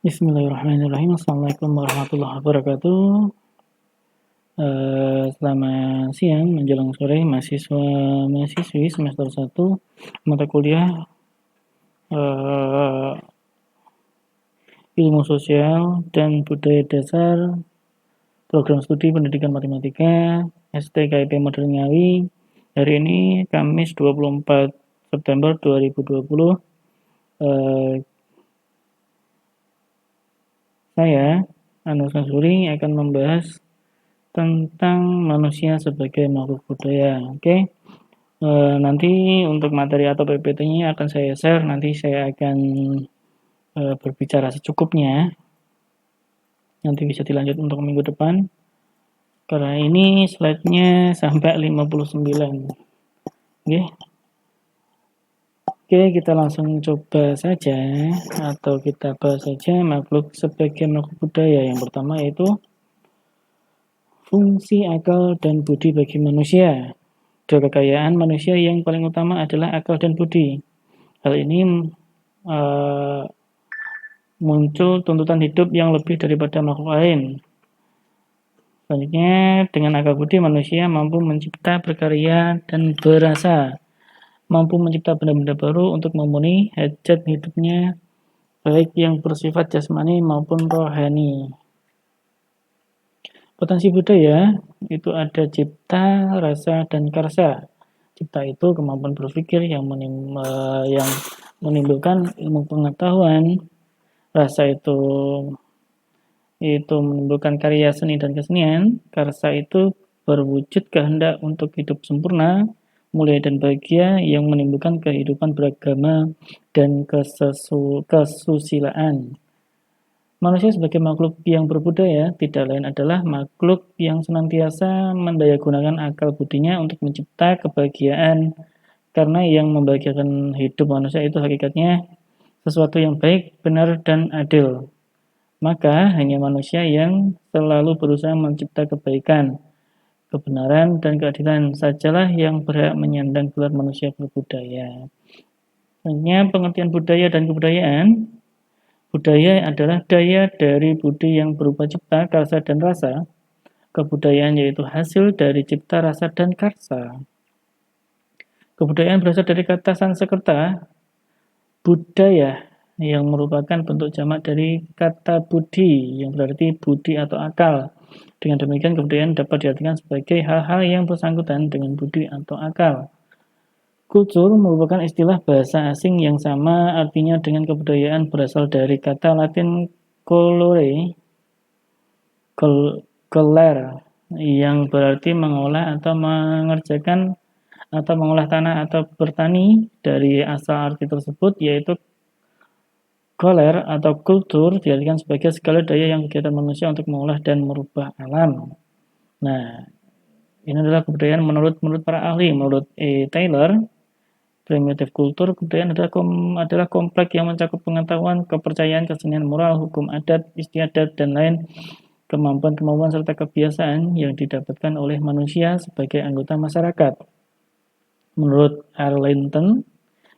Bismillahirrahmanirrahim. Assalamualaikum warahmatullahi wabarakatuh. Selamat siang menjelang sore mahasiswi semester 1 mata kuliah Ilmu Sosial dan Budaya Dasar Program Studi Pendidikan Matematika STKIP Modern Ngawi. Hari ini Kamis 24 September 2020. Saya Anur Sansuri akan membahas tentang manusia sebagai makhluk budaya. Oke. Nanti untuk materi atau PPT-nya akan saya share. Nanti saya akan berbicara secukupnya. Nanti bisa dilanjut untuk minggu depan. Karena ini slide-nya sampai 59. Oke. Oke, kita langsung coba saja atau kita bahas saja makhluk sebagai makhluk budaya. Yang pertama yaitu fungsi akal dan budi bagi manusia. Dua kekayaan manusia yang paling utama adalah akal dan budi. Hal ini muncul tuntutan hidup yang lebih daripada makhluk lain. Selanjutnya, dengan akal budi manusia mampu mencipta, berkarya, dan berasa. Mampu mencipta benda-benda baru untuk memenuhi hajat hidupnya, baik yang bersifat jasmani maupun rohani. Potensi budaya itu ada cipta, rasa, dan karsa. Cipta itu kemampuan berpikir yang menimbulkan ilmu pengetahuan. Rasa itu menimbulkan karya seni dan kesenian. Karsa itu berwujud kehendak untuk hidup sempurna, mulia dan bahagia yang menimbulkan kehidupan beragama dan kesusilaan. Manusia sebagai makhluk yang berbudaya tidak lain adalah makhluk yang senantiasa mendayagunakan akal budinya untuk mencipta kebahagiaan, karena yang membahagiakan hidup manusia itu hakikatnya sesuatu yang baik, benar, dan adil. Maka hanya manusia yang selalu berusaha mencipta kebaikan, kebenaran, dan keadilan sajalah yang berhak menyandang gelar manusia berbudaya. Hanya pengertian budaya dan kebudayaan. Budaya adalah daya dari budi yang berupa cipta, karsa, dan rasa. Kebudayaan yaitu hasil dari cipta, rasa, dan karsa. Kebudayaan berasal dari kata Sanskerta budaya, yang merupakan bentuk jamak dari kata budi, yang berarti budi atau akal. Dengan demikian, kebudayaan dapat diartikan sebagai hal-hal yang bersangkutan dengan budi atau akal. Kultur merupakan istilah bahasa asing yang sama artinya dengan kebudayaan, berasal dari kata Latin colore, gelar, yang berarti mengolah atau mengerjakan atau mengolah tanah atau bertani. Dari asal arti tersebut yaitu koler atau kultur diartikan sebagai segala daya yang kegiatan manusia untuk mengolah dan merubah alam. Nah, ini adalah kebudayaan menurut para ahli. Menurut Taylor, primitif kultur, kebudayaan adalah kompleks yang mencakup pengetahuan, kepercayaan, kesenian, moral, hukum adat, istiadat, dan lain kemampuan-kemampuan serta kebiasaan yang didapatkan oleh manusia sebagai anggota masyarakat. Menurut Arlington,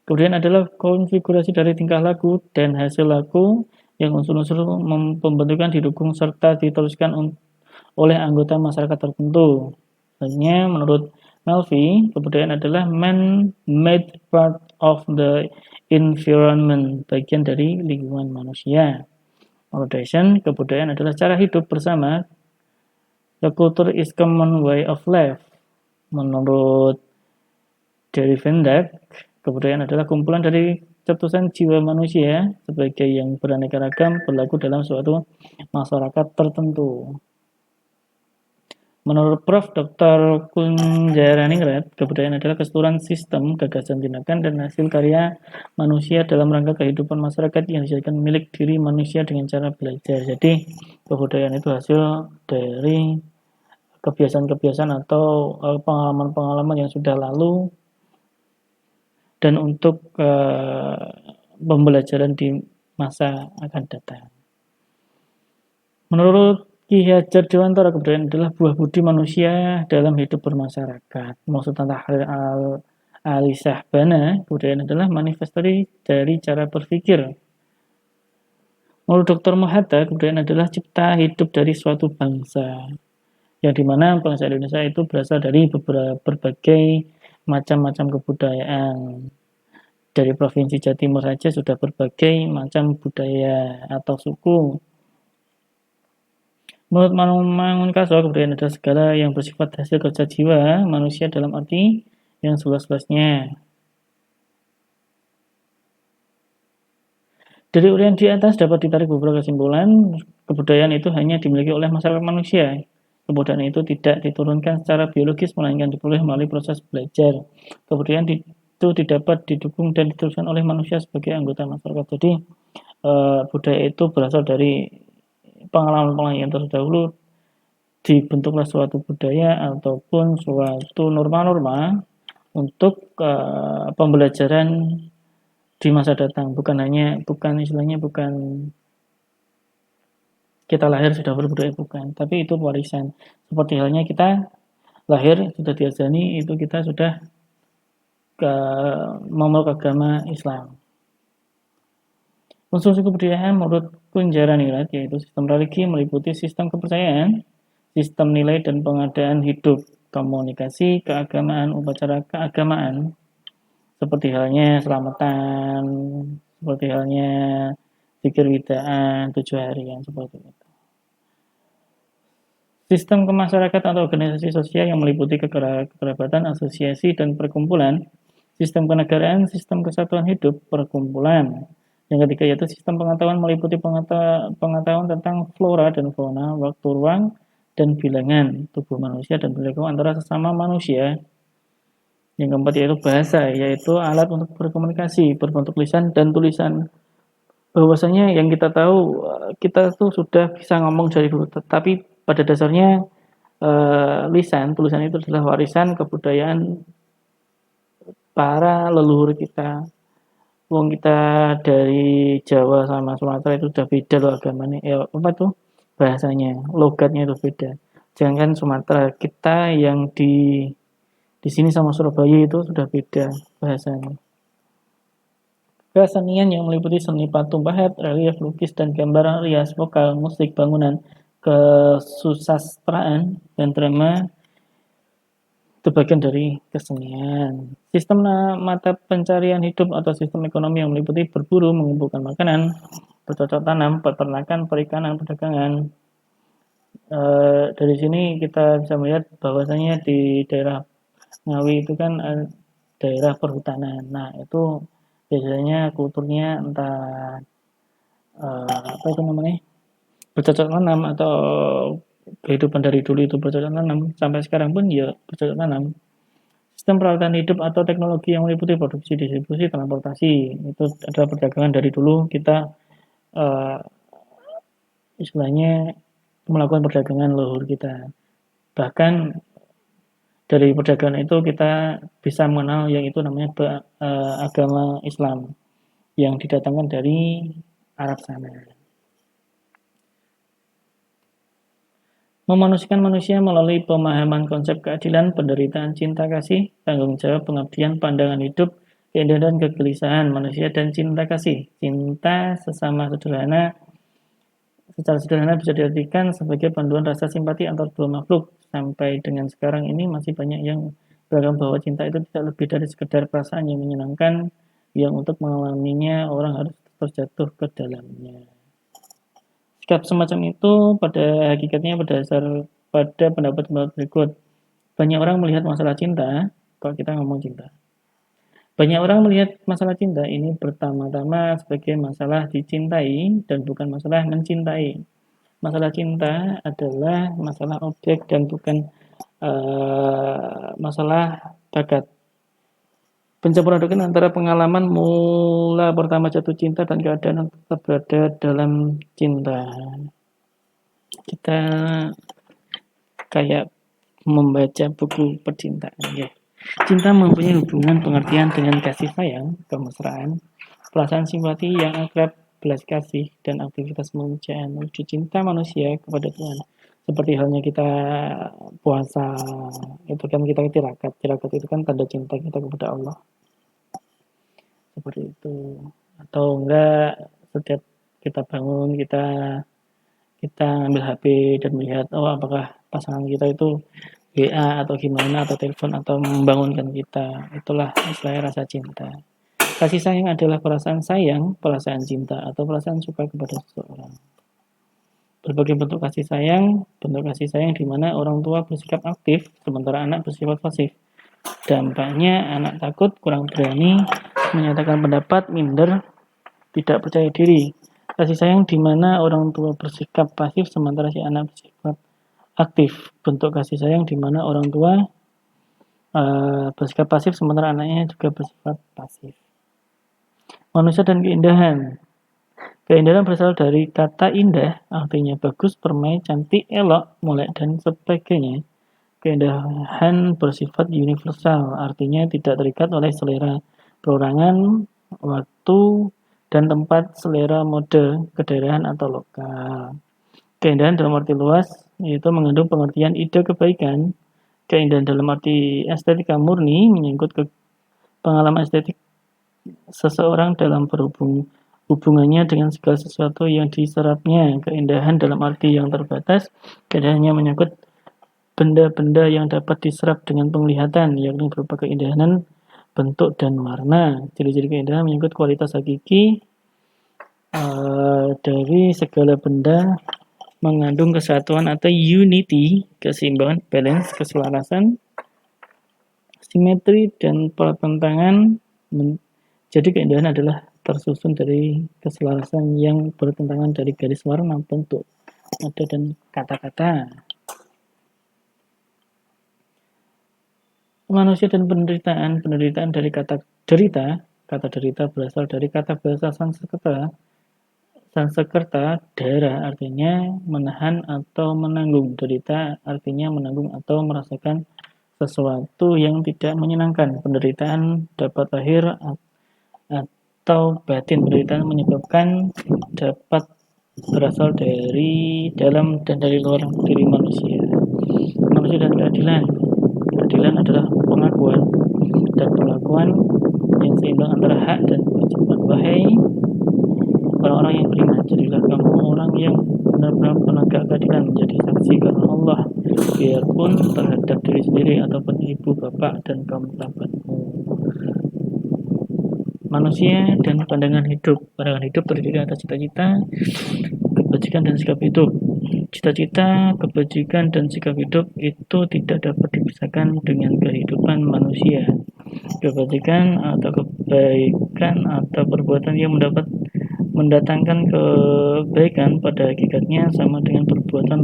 kebudayaan adalah konfigurasi dari tingkah laku dan hasil laku yang unsur-unsur pembentukan didukung serta diteruskan oleh anggota masyarakat tertentu. Selanjutnya, menurut Melfi, kebudayaan adalah man-made part of the environment, bagian dari lingkungan manusia. Menurut Dyson, kebudayaan adalah cara hidup bersama. The culture is common way of life. Menurut Derry Van Dyke, kebudayaan adalah kumpulan dari cetusan jiwa manusia sebagai yang beraneka ragam berlaku dalam suatu masyarakat tertentu. Menurut Prof. Dr. Kunjaraningrat, kebudayaan adalah keseluruhan sistem, gagasan, tindakan, dan hasil karya manusia dalam rangka kehidupan masyarakat yang dijadikan milik diri manusia dengan cara belajar. Jadi, kebudayaan itu hasil dari kebiasaan-kebiasaan atau pengalaman-pengalaman yang sudah lalu dan untuk pembelajaran di masa akan datang. Menurut Ki Hajar Dewantara, kebudayaan adalah buah budi manusia dalam hidup bermasyarakat. Maksud Tahrir Ali Syahbana, kebudayaan adalah manifestasi dari cara berpikir. Menurut Dr. Mohatta, kebudayaan adalah cipta hidup dari suatu bangsa, yang dimana bangsa Indonesia itu berasal dari berbagai macam-macam kebudayaan. Dari Provinsi Jawa Timur saja sudah berbagai macam budaya atau suku. Menurut Mangun Kaso, kebudayaan adalah segala yang bersifat hasil kerja jiwa manusia dalam arti yang seluas-luasnya. Dari uraian di atas dapat ditarik beberapa kesimpulan. Kebudayaan itu hanya dimiliki oleh masyarakat manusia. Kebudayaan itu tidak diturunkan secara biologis, melainkan diperoleh melalui proses belajar. Kebudayaan itu didapat didukung dan diteruskan oleh manusia sebagai anggota masyarakat. Jadi budaya itu berasal dari pengalaman-pengalaman yang terdahulu, dibentuklah suatu budaya ataupun suatu norma-norma untuk pembelajaran di masa datang. Bukan istilahnya bukan kita lahir sudah berbudaya, bukan, tapi itu warisan. Seperti halnya kita lahir sudah diajari, itu kita sudah memeluk agama Islam. Konstruksi kebudayaan menurut Kunjara Nirat yaitu sistem religi meliputi sistem kepercayaan, sistem nilai dan pengadaan hidup, komunikasi, keagamaan, upacara keagamaan, seperti halnya selamatan, seperti halnya zikir widaan, 7 harian, seperti itu. Sistem kemasyarakatan atau organisasi sosial yang meliputi kekerabatan, asosiasi, dan perkumpulan. Sistem kenegaraan, sistem kesatuan hidup, perkumpulan. Yang ketiga yaitu sistem pengetahuan meliputi pengetahuan tentang flora dan fauna, waktu, ruang, dan bilangan tubuh manusia dan perilaku antara sesama manusia. Yang keempat yaitu bahasa, yaitu alat untuk berkomunikasi berbentuk lisan dan tulisan. Bahwasanya yang kita tahu, kita tuh sudah bisa ngomong dari dulu, tetapi pada dasarnya tulisan itu adalah warisan kebudayaan para leluhur kita. Wong kita dari Jawa sama Sumatera itu udah beda loh agamanya. Apa tuh bahasanya, logatnya itu beda. Jangan Sumatera kita yang di sini sama Surabaya itu sudah beda bahasanya. Kesenian yang meliputi seni patung pahat, relief, lukis, dan gambar rias, vokal, musik, bangunan, kesusastraan, dan drama itu bagian dari kesenian. Sistem mata pencarian hidup atau sistem ekonomi yang meliputi berburu, mengumpulkan makanan, bercocok tanam, peternakan, perikanan, perdagangan. Dari sini kita bisa melihat bahwasanya di daerah Ngawi itu kan daerah perhutanan. Nah, itu biasanya kulturnya entah apa itu namanya bercocok tanam atau kehidupan dari dulu itu bercocok tanam sampai sekarang pun ya bercocok tanam. Sistem peralatan hidup atau teknologi yang meliputi produksi, distribusi, transportasi itu adalah perdagangan dari dulu kita istilahnya melakukan perdagangan leluhur kita. Bahkan dari perdagangan itu kita bisa mengenal yang itu namanya agama Islam yang didatangkan dari Arab sana. Memanusiakan manusia melalui pemahaman konsep keadilan, penderitaan, cinta kasih, tanggung jawab, pengabdian, pandangan hidup, keindahan dan kegelisahan manusia, dan cinta kasih. Cinta sesama sederhana secara sederhana bisa diartikan sebagai panduan rasa simpati antar dua makhluk. Sampai dengan sekarang ini masih banyak yang beragam bahwa cinta itu tidak lebih dari sekedar perasaan yang menyenangkan yang untuk mengalaminya orang harus terjatuh ke dalamnya. Sikap semacam itu pada hakikatnya berdasar pada pendapat-pendapat berikut. Banyak orang melihat masalah cinta, kalau kita ngomong cinta. Banyak orang melihat masalah cinta ini pertama-tama sebagai masalah dicintai dan bukan masalah mencintai. Masalah cinta adalah masalah objek dan bukan masalah bakat. Pencampuran antara pengalaman mula pertama jatuh cinta dan keadaan yang tetap berada dalam cinta. Kita kayak membaca buku percintaan ya. Cinta mempunyai hubungan pengertian dengan kasih sayang, kemesraan, perasaan simpati yang akrab, belas kasih, dan aktivitas memujaan wujud cinta manusia kepada Tuhan. Seperti halnya kita puasa, itu kan kita tirakat. Tirakat itu kan tanda cinta kita kepada Allah. Seperti itu. Atau enggak, setiap kita bangun, kita ambil HP dan melihat, oh apakah pasangan kita itu WA atau gimana, atau telepon, atau membangunkan kita. Itulah istilahnya rasa cinta. Kasih sayang adalah perasaan sayang, perasaan cinta, atau perasaan suka kepada seseorang. Berbagai bentuk kasih sayang di mana orang tua bersikap aktif, sementara anak bersifat pasif. Dampaknya anak takut, kurang berani, menyatakan pendapat, minder, tidak percaya diri. Kasih sayang di mana orang tua bersikap pasif, sementara si anak bersifat aktif. Bentuk kasih sayang di mana orang tua bersikap pasif, sementara anaknya juga bersifat pasif. Manusia dan keindahan. Keindahan berasal dari kata indah, artinya bagus, permai, cantik, elok, molek, dan sebagainya. Keindahan bersifat universal, artinya tidak terikat oleh selera perorangan, waktu, dan tempat, selera mode, kedaerahan, atau lokal. Keindahan dalam arti luas, yaitu mengandung pengertian ide kebaikan. Keindahan dalam arti estetika murni, menyangkut ke pengalaman estetik seseorang dalam hubungannya dengan segala sesuatu yang diserapnya. Keindahan dalam arti yang terbatas, keindahannya menyangkut benda-benda yang dapat diserap dengan penglihatan, yakni berupa keindahan bentuk dan warna. Ciri-ciri keindahan menyangkut kualitas hakiki dari segala benda, mengandung kesatuan atau unity, keseimbangan, balance, keselarasan, simetri, dan pertentangan. Jadi keindahan adalah tersusun dari keselarasan yang bertentangan dari garis warna, bentuk, nada, dan kata-kata. Manusia dan penderitaan. Penderitaan dari kata derita. Kata derita berasal dari kata bahasa Sanskerta, dara artinya menahan atau menanggung. Derita artinya menanggung atau merasakan sesuatu yang tidak menyenangkan. Penderitaan dapat lahir atau batin. Penderitaan menyebabkan dapat berasal dari dalam dan dari luar diri manusia. Manusia dan keadilan. Keadilan adalah pengakuan dan perlakuan yang seimbang antara hak dan kewajiban. Wahai orang-orang yang beriman, jadilah kamu orang yang benar-benar penegak keadilan, menjadi saksi karena Allah, biarpun terhadap diri sendiri ataupun ibu, bapak, dan kaum kerabatmu. Manusia dan pandangan hidup. Pandangan hidup terdiri atas cita-cita, kebajikan, dan sikap hidup. Cita-cita, kebajikan, dan sikap hidup itu tidak dapat dipisahkan dengan kehidupan manusia. Kebajikan atau kebaikan atau perbuatan yang mendatangkan kebaikan pada hakikatnya sama dengan perbuatan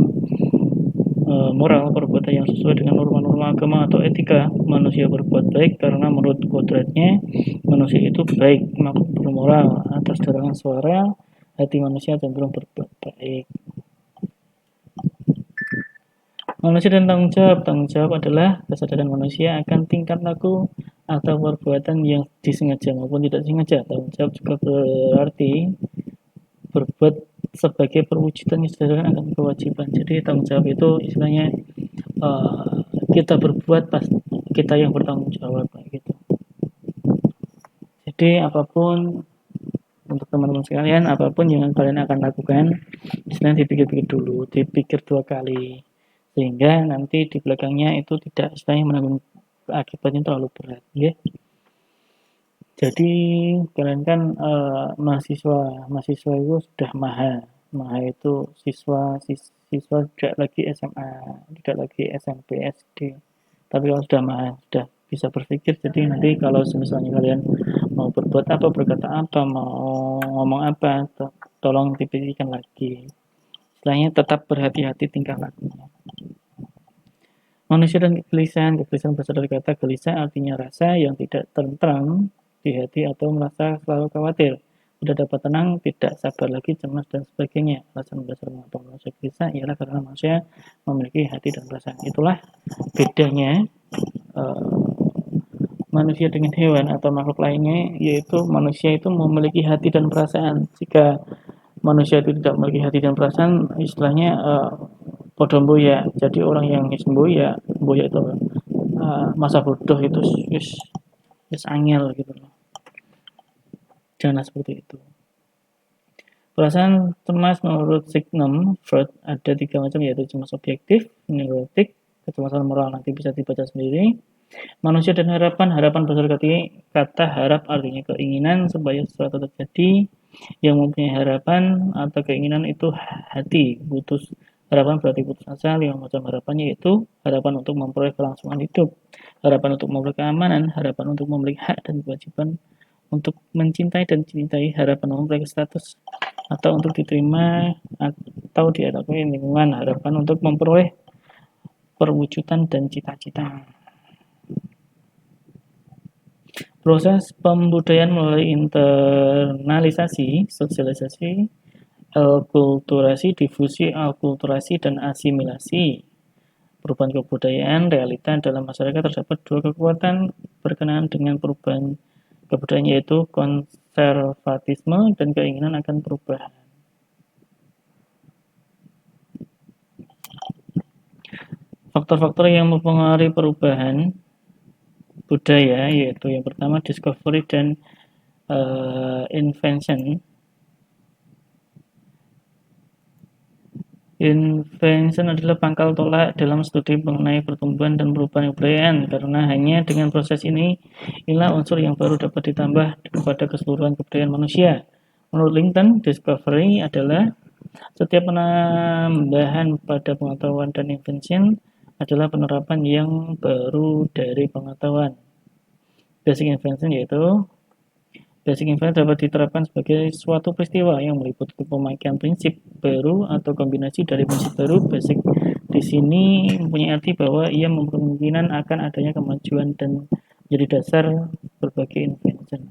moral, perbuatan yang sesuai dengan norma-norma agama atau etika. Manusia berbuat baik karena menurut kodratnya manusia itu baik, makhluk bermoral. Atas dorongan suara hati manusia cenderung berbuat baik. Manusia dan tanggung jawab. Tanggung jawab adalah kesadaran manusia akan tingkat laku atau perbuatan yang disengaja maupun tidak disengaja. Tanggung jawab juga berarti berbuat sebagai perwujudan kesadaran akan kewajiban. Jadi tanggung jawab itu istilahnya kita berbuat pas kita yang bertanggung jawab gitu. Jadi apapun untuk teman-teman sekalian, apapun yang kalian akan lakukan, istilahnya dipikir-pikir dulu, dipikir 2 kali, sehingga nanti di belakangnya itu tidak istilahnya menanggung akibatnya terlalu berat, ya. Jadi kalian kan mahasiswa itu sudah maha itu siswa tidak lagi SMA, tidak lagi SMP, SD, tapi kalau sudah maha, sudah bisa berpikir. Jadi nanti kalau misalnya kalian mau berbuat apa, berkata apa, mau ngomong apa, tolong dipikirkan lagi. Istilahnya tetap berhati-hati tingkah lakunya. Manusia dan kegelisahan. Kegelisahan berasal dari kata gelisah, artinya rasa yang tidak tentram di hati atau merasa selalu khawatir, tidak dapat tenang, tidak sabar lagi, cemas, dan sebagainya. Alasan dasar mengapa manusia gelisah ialah karena manusia memiliki hati dan perasaan. Itulah bedanya manusia dengan hewan atau makhluk lainnya, yaitu manusia itu memiliki hati dan perasaan. Jika manusia itu tidak memiliki hati dan perasaan, istilahnya podo mboya. Jadi orang yang mboya itu masa bodoh itu wis angel gitu loh. Jangan seperti itu. Perasaan cemas menurut Sigmund Freud ada 3 macam, yaitu cemas objektif, neurotik, kecemasan moral. Nanti bisa dibaca sendiri. Manusia dan harapan. Harapan berasal dari kata harap, artinya keinginan supaya sesuatu terjadi. Yang mempunyai harapan atau keinginan itu hati. Putus harapan berarti putus asa. 5 macam harapan, yaitu harapan untuk memperoleh kelangsungan hidup, harapan untuk memperoleh keamanan, harapan untuk memiliki hak dan kewajiban, untuk mencintai dan dicintai, harapan memperoleh status atau untuk diterima atau diakui lingkungan, harapan untuk memperoleh perwujudan dan cita-cita. Proses pembudayaan melalui internalisasi, sosialisasi, akulturasi, difusi, akulturasi, dan asimilasi. Perubahan kebudayaan, realita dalam masyarakat terdapat 2 kekuatan berkenaan dengan perubahan kebudayaan, yaitu konservatisme dan keinginan akan perubahan. Faktor-faktor yang mempengaruhi perubahan budaya yaitu yang pertama discovery dan invention. Invention adalah pangkal tolak dalam studi mengenai pertumbuhan dan perubahan kebudayaan, karena hanya dengan proses ini inilah unsur yang baru dapat ditambah kepada keseluruhan kebudayaan manusia. Menurut Lincoln, discovery adalah setiap penambahan pada pengetahuan, dan invention adalah penerapan yang baru dari pengetahuan. Basic invention yaitu Basic invention dapat diterapkan sebagai suatu peristiwa yang meliputi pemakaian prinsip baru atau kombinasi dari prinsip baru. Basic di sini mempunyai arti bahwa ia memungkinkan akan adanya kemajuan dan menjadi dasar berbagai invention.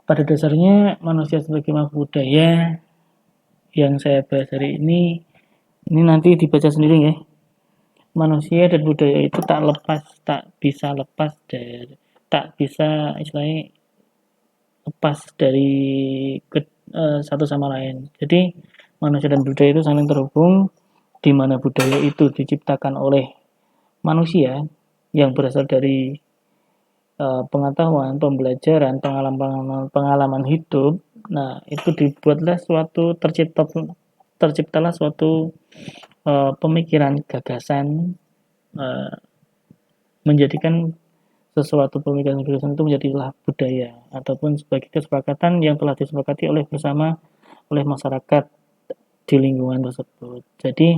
Pada dasarnya manusia sebagai makhluk budaya yang saya bahas hari ini nanti dibaca sendiri ya. Manusia dan budaya itu tak bisa lepas dari satu sama lain. Jadi manusia dan budaya itu saling terhubung, di mana budaya itu diciptakan oleh manusia yang berasal dari pengetahuan, pembelajaran, pengalaman hidup. Nah, itu dibuatlah terciptalah suatu pemikiran, gagasan, menjadikan sesuatu pemikiran gagasan itu menjadilah budaya ataupun sebagai kesepakatan yang telah disepakati oleh masyarakat di lingkungan tersebut. Jadi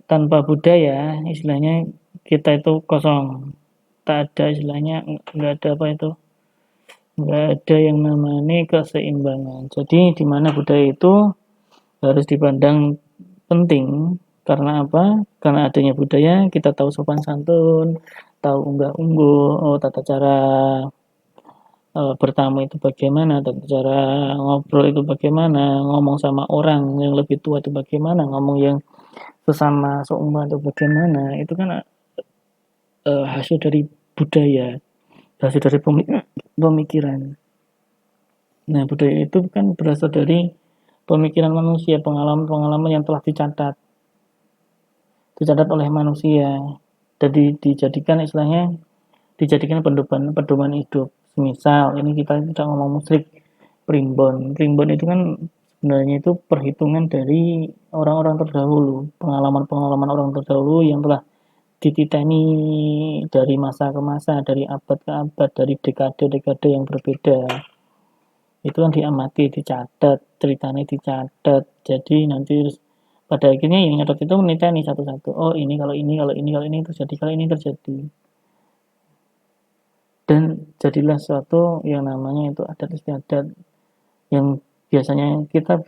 tanpa budaya istilahnya kita itu kosong, tak ada istilahnya, nggak ada apa itu, nggak ada yang namanya keseimbangan. Jadi di mana budaya itu harus dipandang penting. Karena apa? Karena adanya budaya, kita tahu sopan santun, tahu unggah-ungguh, tata cara bertamu itu bagaimana, tata cara ngobrol itu bagaimana, ngomong sama orang yang lebih tua itu bagaimana, ngomong yang sesama seumur itu bagaimana. Itu kan hasil dari budaya, hasil dari pemikiran. Nah, budaya itu kan berasal dari pemikiran manusia, pengalaman-pengalaman yang telah dicatat oleh manusia. Jadi dijadikan pedoman hidup. Misal ini kita ngomong musik primbon. Primbon itu kan sebenarnya itu perhitungan dari orang-orang terdahulu, pengalaman-pengalaman orang terdahulu yang telah dititeni dari masa ke masa, dari abad ke abad, dari dekade-dekade yang berbeda. Itu kan diamati, dicatat, ceritanya dicatat. Jadi nanti pada akhirnya yang nyatet itu meniteni satu-satu. Oh, ini kalau ini terjadi, kalau ini terjadi. Dan jadilah suatu yang namanya itu adat istiadat, yang biasanya kita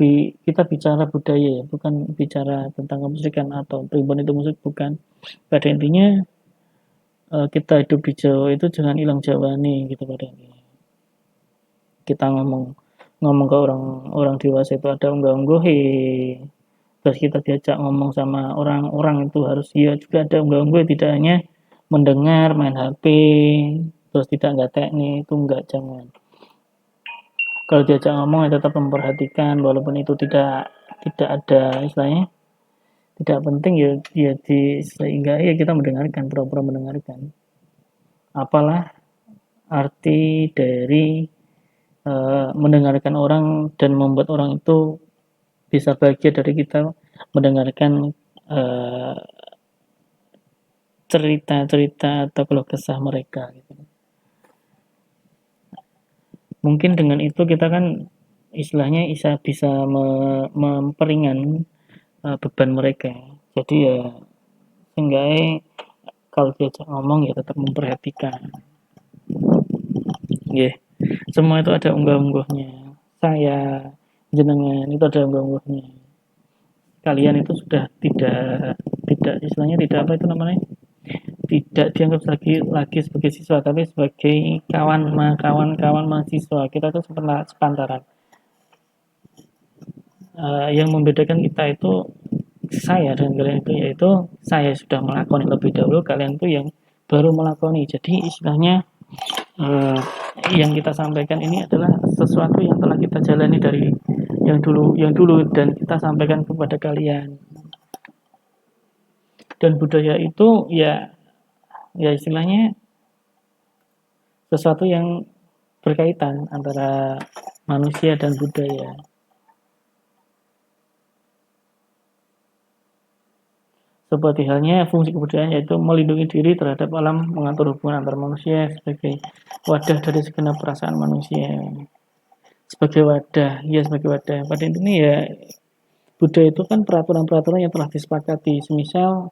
bicara budaya ya, bukan bicara tentang kemusikan atau primbon itu musik, bukan. Pada intinya kita hidup di Jawa itu jangan hilang Jawa nih gitu pada intinya. Kita ngomong ke orang dewasa itu ada unggah-ungguh, terus kita diajak ngomong sama orang itu harus juga ada unggah-ungguh, tidak hanya mendengar, main HP, terus tidak nggak teknik, itu enggak, jangan. Kalau diajak ngomong ya tetap memperhatikan, walaupun itu tidak ada istilahnya, Tidak penting ya, sehingga ya kita mendengarkan, pura-pura mendengarkan. Apalah arti dari mendengarkan orang dan membuat orang itu bisa bahagia dari kita mendengarkan eh, cerita-cerita atau keluh kesah mereka gitu. Mungkin dengan itu kita kan istilahnya bisa memperingan beban mereka. Jadi ya seenggaknya kalau diajak ngomong ya tetap memperhatikan. Yeah. Semua itu ada unggah-ungguhnya. Saya, jenengan itu ada unggah-ungguhnya. Kalian itu sudah tidak istilahnya tidak apa itu namanya? Tidak dianggap lagi sebagai siswa tapi sebagai kawan mahasiswa. Kita itu sepantaran. Yang membedakan kita itu saya dan kalian itu yaitu saya sudah melakoni lebih dahulu, kalian itu yang baru melakoni. Jadi istilahnya eh, yang kita sampaikan ini adalah sesuatu yang telah kita jalani dari yang dulu dan kita sampaikan kepada kalian. Dan budaya itu ya istilahnya sesuatu yang berkaitan antara manusia dan budaya. Seperti halnya fungsi kebudayaan yaitu melindungi diri terhadap alam, mengatur hubungan antar manusia sebagai wadah dari segenap perasaan manusia. Sebagai wadah, ya sebagai wadah. Pada intinya ya budaya itu kan peraturan-peraturan yang telah disepakati. Semisal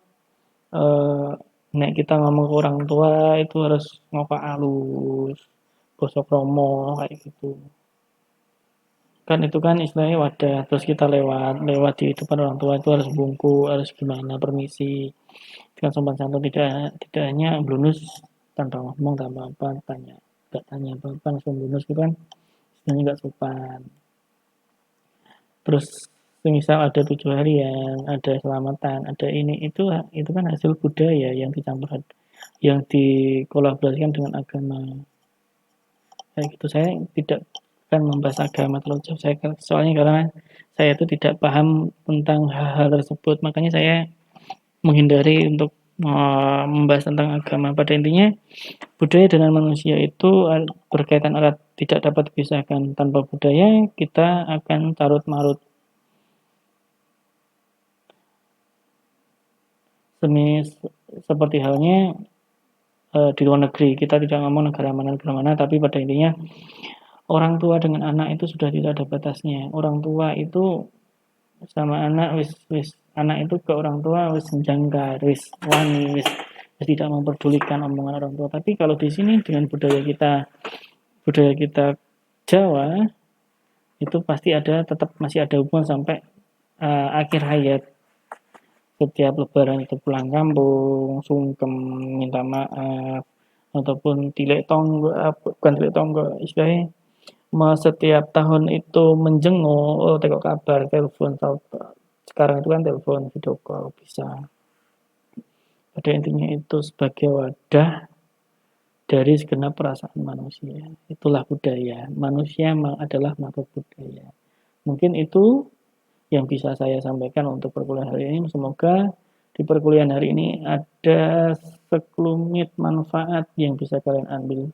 eh, nek kita ngomong ke orang tua itu harus ngopak alus, basa kromo kayak gitu. Kan itu kan istilahnya wadah, terus kita lewat di depan orang tua itu harus bungku, harus gimana, permisi. Dengan sopan santun tidak hanya blunus tanpa ngomong tanpa apa tanya nggak tanya apa-apa langsung blunus itu kan istilahnya nggak sopan. Terus misal ada 7 harian, ada selamatan, ada ini itu kan hasil budaya yang dicampur yang dikolaborasikan dengan agama. Kayak gitu saya tidak akan membahas agama terlalu jauh. Soalnya karena saya itu tidak paham tentang hal-hal tersebut, makanya saya menghindari untuk membahas tentang agama. Pada intinya budaya dengan manusia itu berkaitan erat, tidak dapat dipisahkan. Tanpa budaya kita akan carut marut. Seperti halnya di luar negeri, kita tidak ngomong negara mana, tapi pada intinya orang tua dengan anak itu sudah tidak ada batasnya. Orang tua itu sama anak wis anak itu ke orang tua wis menjangkar, wis tidak memperdulikan omongan orang tua. Tapi kalau di sini dengan budaya kita Jawa itu pasti tetap masih ada hubungan sampai akhir hayat. Setiap lebaran itu pulang kampung, sungkem, minta maaf, ataupun tilek tonggo, bukan tilek tonggo, istilahnya setiap tahun itu menjenguk, tengok kabar, telepon, sekarang itu kan telepon, video call, bisa. Pada intinya itu sebagai wadah dari segenap perasaan manusia. Itulah budaya. Manusia adalah makhluk budaya. Mungkin itu yang bisa saya sampaikan untuk perkuliahan hari ini. Semoga di perkuliahan hari ini ada sekelumit manfaat yang bisa kalian ambil.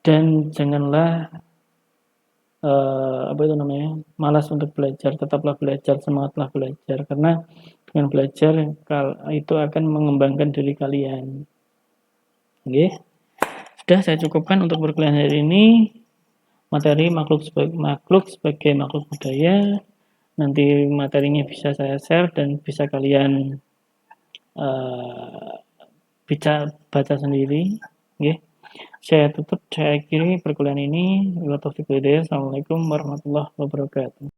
Dan janganlah apa itu namanya, malas untuk belajar, tetaplah belajar, semangatlah belajar, karena dengan belajar itu akan mengembangkan diri kalian. Oke, sudah saya cukupkan untuk perkuliahan hari ini. Materi makhluk sebagai makhluk budaya. Nanti materinya bisa saya share dan bisa kalian bisa baca sendiri. Oke. Saya akhiri perkuliahan ini. Assalamualaikum warahmatullahi wabarakatuh.